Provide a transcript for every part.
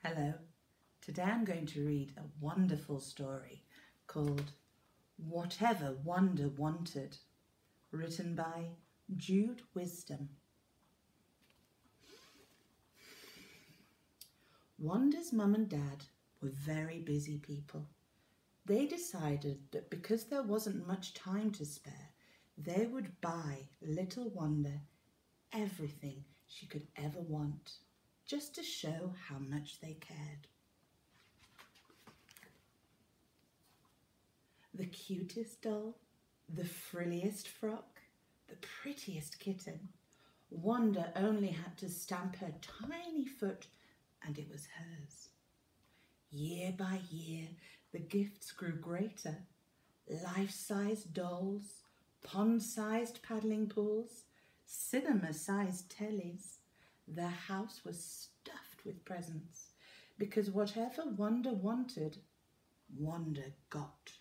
Hello, today I'm going to read a wonderful story called Whatever Wanda Wanted, written by Jude Wisdom. Wanda's mum and dad were very busy people. They decided that because there wasn't much time to spare, they would buy little Wanda everything she could ever want, just to show how much they cared. The cutest doll, the frilliest frock, the prettiest kitten. Wanda only had to stamp her tiny foot and it was hers. Year by year, the gifts grew greater. Life-sized dolls, pond-sized paddling pools, cinema-sized tellies. The house was stuffed with presents because whatever Wanda wanted, Wanda got.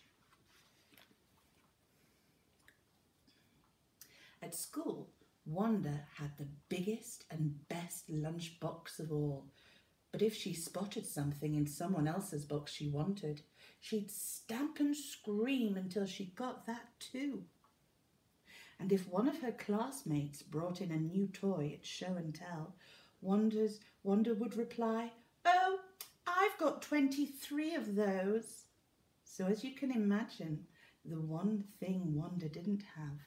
At school, Wanda had the biggest and best lunch box of all, but if she spotted something in someone else's box she wanted, she'd stamp and scream until she got that too. And if one of her classmates brought in a new toy at show and tell, Wanda would reply, "Oh, I've got 23 of those." So as you can imagine, the one thing Wanda didn't have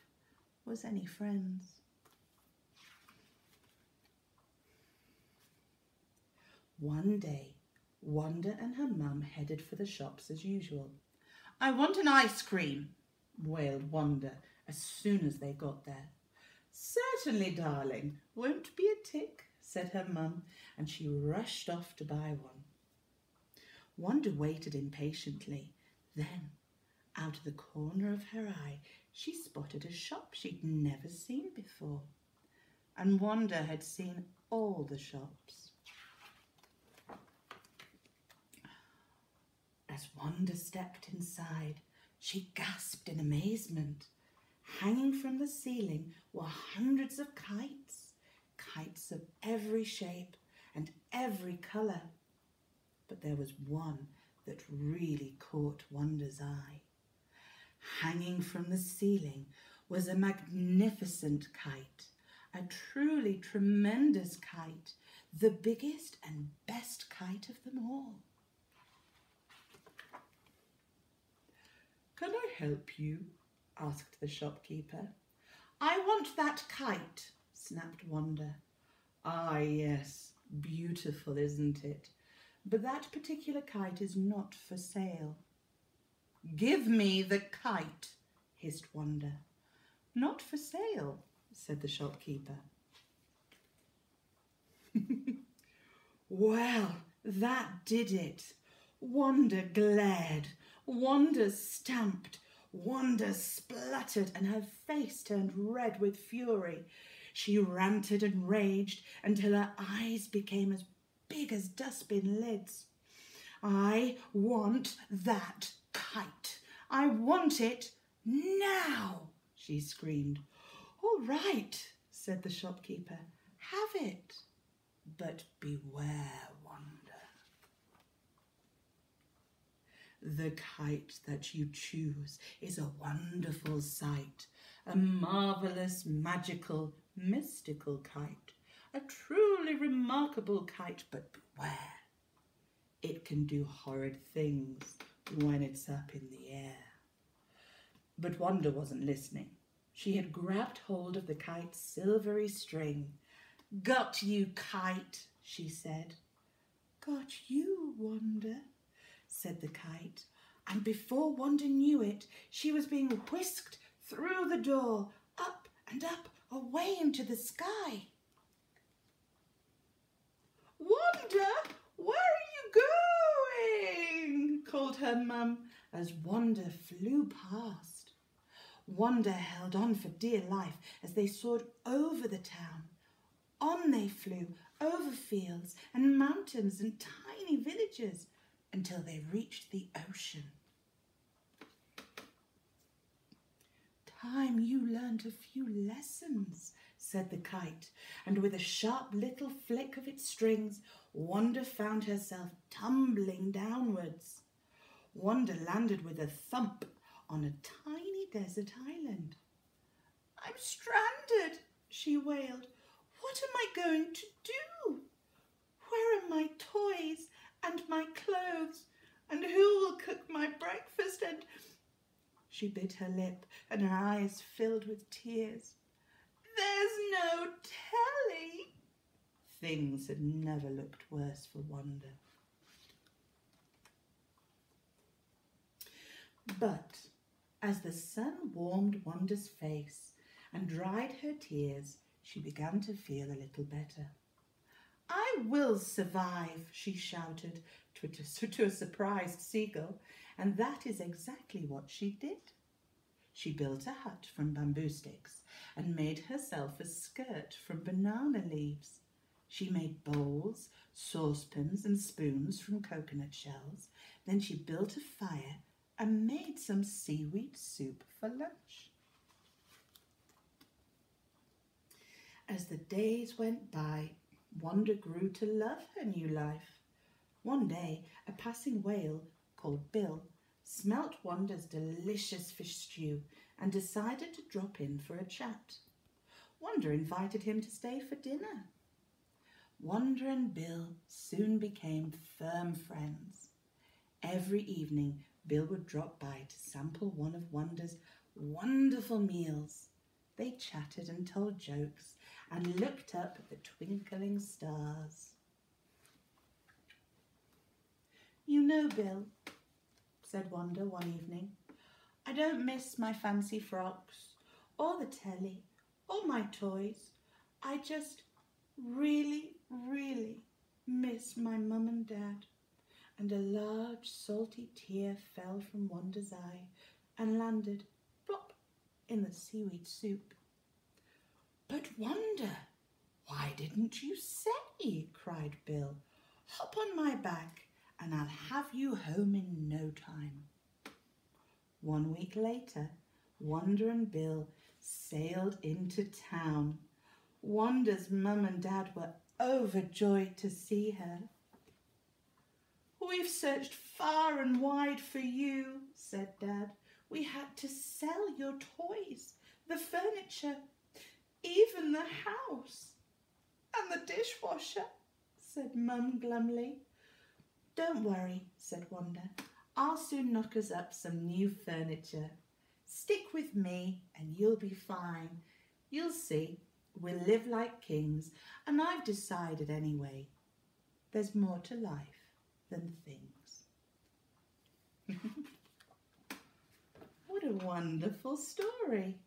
was any friends. One day, Wanda and her mum headed for the shops as usual. "I want an ice cream," wailed Wanda as soon as they got there. "Certainly, darling, won't be a tick," said her mum, and she rushed off to buy one. Wanda waited impatiently. Then, out of the corner of her eye, she spotted a shop she'd never seen before. And Wanda had seen all the shops. As Wanda stepped inside, she gasped in amazement. Hanging from the ceiling were hundreds of kites, kites of every shape and every colour. But there was one that really caught Wanda's eye. Hanging from the ceiling was a magnificent kite, a truly tremendous kite, the biggest and best kite of them all. "Can I help you?" asked the shopkeeper. "I want that kite," snapped Wanda. "Ah, yes, beautiful, isn't it? But that particular kite is not for sale." "Give me the kite," hissed Wanda. "Not for sale," said the shopkeeper. Well, that did it. Wanda glared, Wanda stamped, Wanda spluttered, and her face turned red with fury. She ranted and raged until her eyes became as big as dustbin lids. "I want that kite. I want it now," she screamed. "All right," said the shopkeeper. "Have it. But beware, Wanda. The kite that you choose is a wonderful sight, a marvellous, magical, mystical kite, a truly remarkable kite, but beware. It can do horrid things when it's up in the air." But Wanda wasn't listening. She had grabbed hold of the kite's silvery string. "Got you, kite," she said. "Got you, Wanda," said the kite, and before Wanda knew it, she was being whisked through the door, up and up, away into the sky. "Wanda, where are you going?" called her mum as Wanda flew past. Wanda held on for dear life as they soared over the town. On they flew, over fields and mountains and tiny villages, until they reached the ocean. "Time you learned a few lessons," said the kite, and with a sharp little flick of its strings, Wanda found herself tumbling downwards. Wanda landed with a thump on a tiny desert island. "I'm stranded," she wailed. "What am I going to do? Where are my toys and my clothes? And who will cook my breakfast? And—" She bit her lip and her eyes filled with tears. "There's no telly." Things had never looked worse for Wanda. But as the sun warmed Wanda's face and dried her tears, she began to feel a little better. "I will survive," she shouted to a surprised seagull, and that is exactly what she did. She built a hut from bamboo sticks and made herself a skirt from banana leaves. She made bowls, saucepans and spoons from coconut shells. Then she built a fire and made some seaweed soup for lunch. As the days went by, Wanda grew to love her new life. One day, a passing whale called Bill smelt Wanda's delicious fish stew and decided to drop in for a chat. Wanda invited him to stay for dinner. Wanda and Bill soon became firm friends. Every evening, Bill would drop by to sample one of Wanda's wonderful meals. They chatted and told jokes and looked up at the twinkling stars. "You know, Bill," said Wanda one evening, "I don't miss my fancy frocks, or the telly, or my toys. I just really, really miss my mum and dad." And a large salty tear fell from Wanda's eye and landed, plop, in the seaweed soup. "But Wanda, why didn't you say?" cried Bill. "Hop on my back and I'll have you home in no time." 1 week later, Wanda and Bill sailed into town. Wanda's mum and dad were overjoyed to see her. "We've searched far and wide for you," said Dad. "We had to sell your toys, the furniture, even the house." "And the dishwasher," said Mum glumly. "Don't worry," said Wanda. "I'll soon knock us up some new furniture. Stick with me and you'll be fine. You'll see, we'll live like kings, and I've decided anyway, there's more to life than things." What a wonderful story.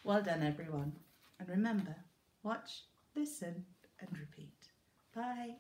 Well done, everyone. And remember, watch, listen, and repeat. Bye.